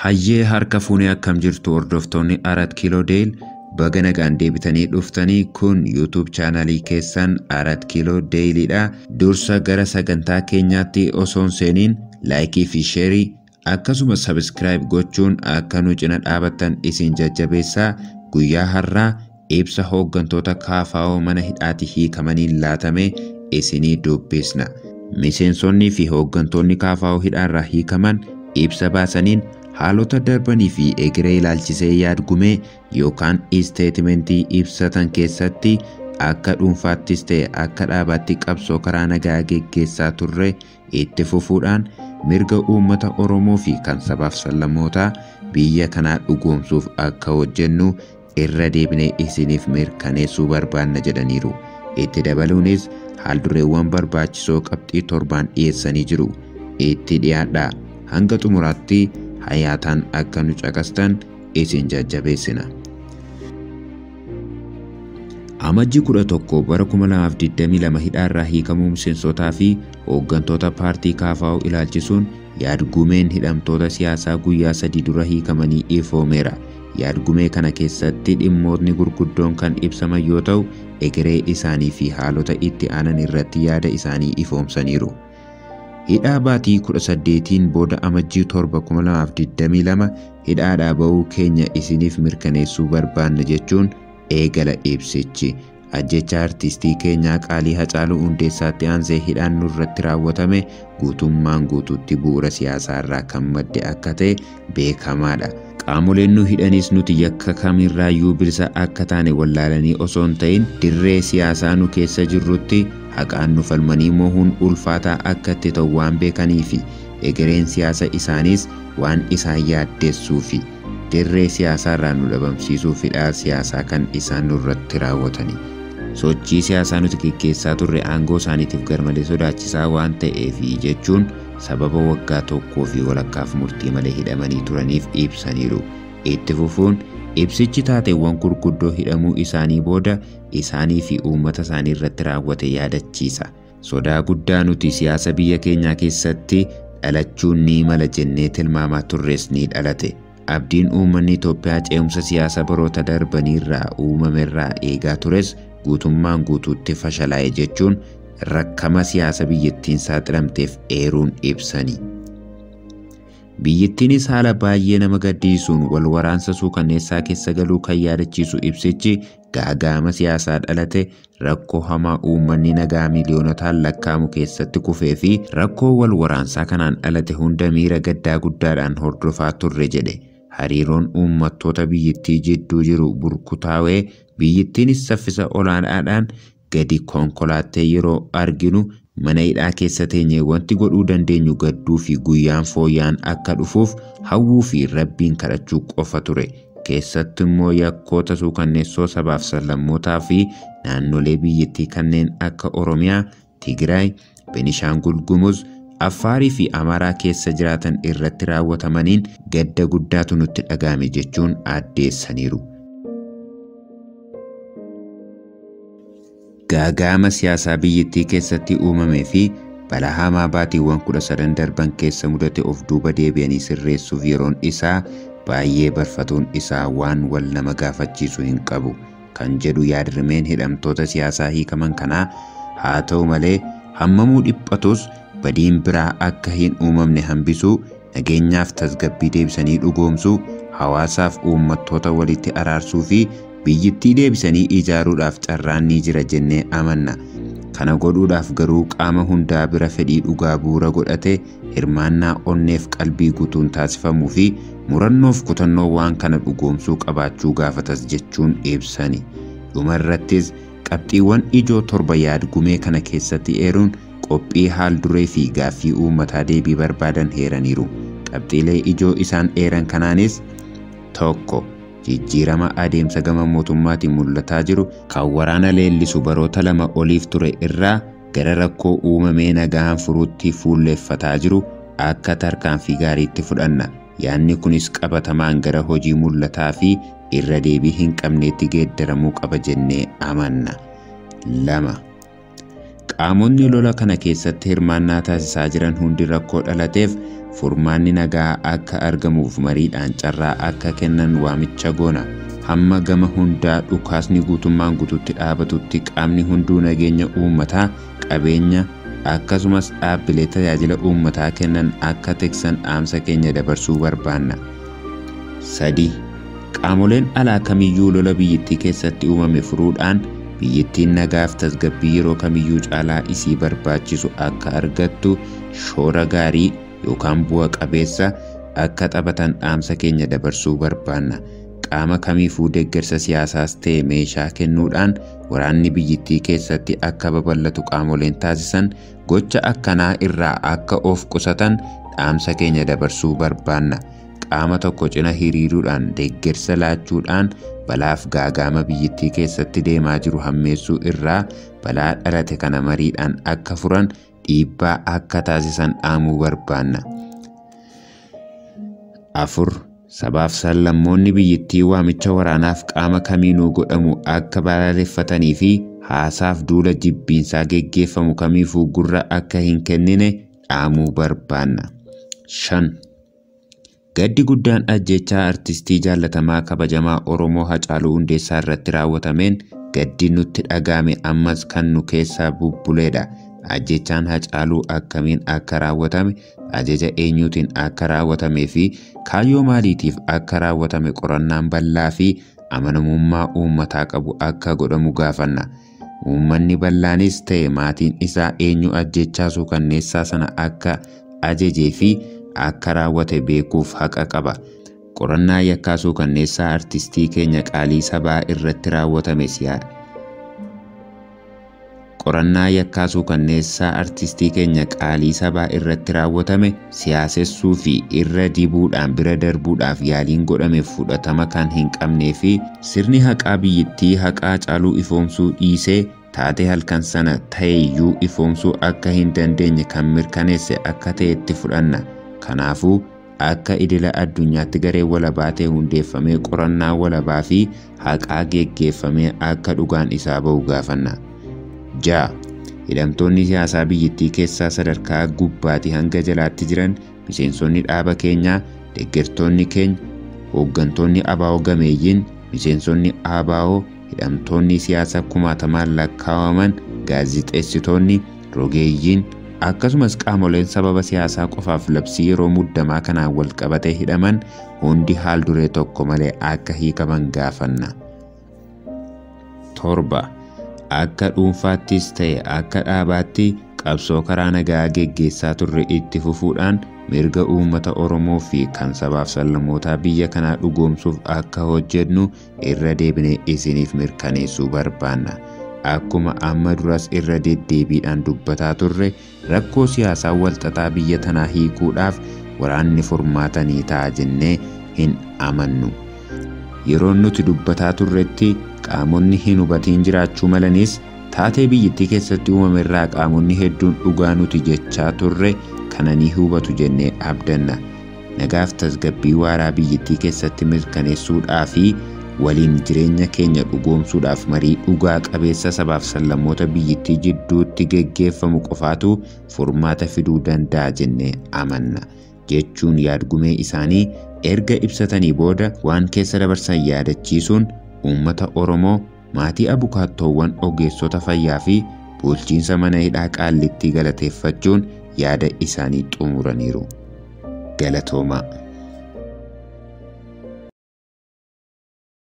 Hayyee harka fuunee akkam jirtu hordoftoonni 4 kiiloo deel baga nagaan deebitanii dhuftanii kun YouTube chaanalii keessan 4 kiiloo deelidha. Dursa gara sagantaa keenyaatti osoon seeniin laayikii fi sheerii akkasumas subscribe gochuun akka nu cina dhaabattan isin jajjabeessaa. Guyyaa har'aa ibsa hooggantoota KFO mana hidhaatti hiikamaniin laatame isinii dubbisna. Miseensonni fi hooggantoonni KFO hidhaarraa hiikaman ibsa baasaniin haalota darbanii fi egeree ilaalchisee yaadgume yookaan isteetimentii ibsatan keessatti akka dhuunfaattis ta'e akka dhaabaatti qabsoo karaa nagaa geggeessaa turre itti fufuudhaan mirga uummata Oromoo fi kan sabaaf sablammootaa biyya kanaa dhugoomsuuf akka hojjennu irra deebinee isiniif mirkaneessuu barbaanna jedhaniiru. Itti dabaluunis haaldureewwan barbaachisoo qabxii 7 dhiyeessanii jiru. Itti dhiyaadhaa hanga xumuraatti hayaataan akka nu caqastan isin jajjabeessina. Amajjii 11 bara 2022 hidhaarraa hiikamuu miseensotaa fi hooggantoota paartii KFO ilaalchisuun yaadgumeen hidhamtoota siyaasaa guyyaa 3 dura hiikamanii ifoomeera. Yaadgumee kana keessatti dhimmootni gurguddoon kan ibsaman yoo ta'u, egeree isaanii fi haalota itti aanan irratti yaada isaanii ifoomsaniiru. Hidhaa baatii 18 booda amajjii 7 2022 hidhaadhaa ba'uu keenya isiniif mirkaneessuu barbaanna jechuun eegala ibsichi. Ajjecha artistii keenyaa Qaalii Hacaaluu Hundeessaatti aansee hidhaan nurratti raawwatame guutummaan guutuutti bu'uura siyaasaarraa kan madde akka ta'e beekamaadha. Qaamoleen nu hidhanis nuti yakka kamirraayyuu bilisa akka taane wallaalanii osoo hin ta'in dirree siyaasaa nu keessa jirrutti haqaan nu falmanii mohuun ulfaataa akka itti ta'u waan beekaniifi egereen siyaasa isaanis waan isaan yaaddeessuufi dirree siyaasaarraa nu dhabamsiisuuf hidhaa siyaasaa kan isaan nurratti raawwatani. Sochii siyaasaa nuti gaggeessaa turre aangoo isaaniitiif garmalee sodaachisaa waan ta'eefi jechuun sababa waggaa tokkoo fi walakkaaf murtii malee hidhamanii turaniif ibsaniiru. Itti fufuun ibsichi taateewwan gurguddoo hidhamuu isaanii booda isaanii fi uummata isaanii irratti raawwate yaadachiisa. Sodaa guddaa nuti siyaasa biyya keenyaa keessatti dhalachuun ni mala jennee tilmaamaa turres ni dhalate. Abdiin uummanni Itoophiyaa ce'umsa siyaasa baroota darbaniirraa uumamerraa eegaa tures guutummaan guutuutti fashalaa'e jechuun rakkama siyaasa biyyattiin saaxilamteef eeruun ibsanii. Biyyattiinis haala baay'ee nama gaddisiisuun wal waraansa suukanneessaa keessa galuu kan yaadachiisu ibsichi gaaga'ama siyaasaa dhalate rakkoo hamaa uummanni nagaa miiliyoonotaan lakkaa'amu keessatti kufee fi rakkoo wal waraansaa kanaan dhalate hunda miira gaddaa guddaadhaan hordofaa turre jedhe. Hariiroon uummattoota biyyattii jidduu jiru burkutaawee biyyattiinis saffisa olaanaadhaan gadi konkolaattee yeroo arginu mana hidhaa keessa teenyee wanti godhuu dandeenyu gadduu fi guyyaan fooyyaan akka dhufuuf hawwuu fi rabbiin kadhachuu qofa ture. Keessatti immoo yakkoota suukanneessoo sabaaf sablammootaa fi naannolee biyyattii kanneen akka Oromiyaa, Tigraay, Beenishaangul Gumuz, Affaarii fi Amaaraa keessa jiraatan irratti raawwatamaniin gadda guddaatu nutti dhagahame jechuun addeessaniiru. Gaaga'ama siyaasaa biyyattii keessatti uumamee fi balaa hamaa baatiiwwan 13 darban keessa mudate of duuba deebi'anii sirreessuuf yeroon isaa baay'ee barfatuun isaa waan wal nama gaafachiisu hin qabu kan jedhu yaadrimeen hidhamtoota siyaasaa hiikaman kanaa. Haa ta'u malee hammamuu dhiphatus badiin biraa akka hin uumamne hambisuu, nageenyaaf tasgabbii deebisanii dhugoomsuu, hawaasaaf uummattoota walitti araarsuu fi biyyattii deebisanii ijaaruudhaaf carraan ni jira jennee amanna. Kana godhuudhaaf garuu qaama hundaa bira fedhii dhugaa bu'uura godhate hirmaannaa onneef qalbii guutuun taasifamuu fi murannoof kutannoo waan kana dhugoomsuu qabaachuu gaafatas jechuun ibsani. Dhumarrattis qabxiiwwan ijoo 7 yaadgumee kana keessatti eeruun qophii haal duree fi gaaffii uummataa deebii barbaadan heeraniiru. Qabxiilee ijoo isaan eeran kanaanis 1. Jijjiirama adeemsa gama mootummaatiin mul'ataa jiru kan waraana leellisu baroota 2 oliif ture irraa gara rakkoo uumamee nagaan furuutti fuulleeffataa jiru akka tarkaanfii gaariitti fudhanna. Yaadni kunis qabatamaan gara hojii mul'ataa fi irra deebii hin qabneetti geeddaramuu qaba jennee amanna. 2. Qaamonni lola kana keessatti hirmaannaa taasisaa jiran hundi rakkoo dhalateef furmaanni nagaa akka argamuuf mariidhaan carraa akka kennan waamicha goona. Hamma gama hundaa dhukaasni guutummaan guututti dhaabatutti qaamni hunduu nageenya uummataa, qabeenya akkasumas dhaabbilee tajaajila uummataa kennan akka tiksan dhaamsa keenya dabarsuu barbaanna. 3. Qaamoleen alaa kamiyyuu lola biyyattii keessatti uumame furuudhaan biyyattiin nagaaf tasgabbii yeroo kamiyyuu caalaa isii barbaachisu akka argattu shoora gaarii yookaan bu'a qabeessa akka taphatan dhaamsa keenya dabarsuu barbaanna. Qaama kamiifuu deeggarsa siyaasaas ta'e meeshaa kennuudhaan waraanni biyyattii keessatti akka babal'atu qaamoleen taasisan gocha akkanaa irraa akka of qusatan dhaamsa keenya dabarsuu barbaanna. Qaama tokko cina hiriiruudhaan deeggarsa laachuudhaan balaaf gaagama biyyattii keessatti deemaa jiru hammeessuu irraa balaa dhalate kana mariidhaan akka furan dhiibbaa akka taasisan dhaamuu barbaanna. 4. Sabaaf sablammoonni biyyattii waamicha waraanaaf qaama kamiinuu godhamu akka balaaleffatanii fi haasaaf duula jibbiinsaa geggeeffamu kamiifuu gurra akka hin kennine dhaamuu barbaanna. 5. Gaddi guddaan ajjechaa artistii jaallatamaa kabajamaa Oromoo Hacaaluu Hundeessaa irratti raawwatameen gaddi nutti dhagahame ammas kan nu keessaa bubbuleedha. Ajjechaan Hacaaluu akkamiin akka raawwatame, ajaja eenyuutiin akka raawwatamee fi kaayyoo maaliitiif akka raawwatame qorannaan bal'aa fi amanamummaa uummataa qabu akka godhamu gaafanna. Uummanni bal'aanis ta'e maatiin isaa eenyu ajjechaa suukanneessaa sana akka ajajee fi akka raawwate beekuuf haqa qaba. Qorannaa yakkaa suukanneessaa artistii keenya qaalii sabaa irratti raawwatame siyaadha. Qorannaa yakkaa suukanneessaa artistii keenya qaalii sabaa irratti raawwatame siyaasessuu fi irra dibuudhaan bira darbuudhaaf yaaliin godhame fudhatama kan hin qabnee fi sirni haqaa biyyattii haqaa Hacaaluu ifoomsuu dhiisee taatee halkan sana ta'eyyuu ifoomsuu akka hin dandeenye kan mirkaneesse akka ta'etti fudhanna. Kanaafuu akka idila addunyaatti garee walabaa ta'e hundeeffamee qorannaa walabaa fi haqaa geggeeffamee akka dhugaan isaa ba'u gaafanna. 6. Hidhamtoonni siyaasaa biyyattii keessaa sadarkaa gubbaatii hanga jalaatti jiran miseensonni dhaaba keenyaa, deeggartoonni keenya, hooggantoonni ABO gameeyyiin, miseensonni ABO, hidhamtoonni siyaasaa kumaatamaan lakkaawaman, gaazixeessitoonni, rogeeyyiin akkasumas qaamoleen sababa siyaasaa qofaaf labsii yeroo muddamaa kanaan wal qabatee hidhaman hundi haal duree tokko malee akka hiikaman gaafanna. 7. Akka dhuunfaattis ta'e akka dhaabaatti qabsoo karaa nagaa geggeessaa turre itti fufuudhaan mirga uummata Oromoo fi kan sabaaf sablammootaa biyya kanaa dhugoomsuuf akka hojjennu irra deebinee isiniif mirkaneessuu barbaanna. Akkuma amma duras irra deddeebiidhaan dubbataa turre rakkoo siyaasaa walxaxaa biyya tanaa hiikuudhaaf waraanni furmaata ni ta'a jennee hin amannu. Yeroo nuti dubbataa turretti qaamonni hin hubatiin jiraachuu malanis taatee biyyattii keessatti uumame irraa qaamonni hedduun dhugaa nuti jechaa turre kana ni hubatu jennee abdanna. Nagaaf tasgabbii waaraa biyyattii keessatti mirkaneessuudhaa fi waliin jireenya keenya dhugoomsuudhaaf marii dhugaa qabeessa sabaaf sablammoota biyyattii jidduutti geggeeffamu qofaatu furmaata fiduu danda'a jennee amanna jechuun yaadgumee isaanii erga ibsatanii booda waan keessa dabarsan yaadachiisuun uummata Oromoo, maatii abukaattoowwan ogeessota fayyaa fi bulchiinsa mana hidhaa Qaallittii galateeffachuun yaada isaanii xumuraniiru. Galatoomaa.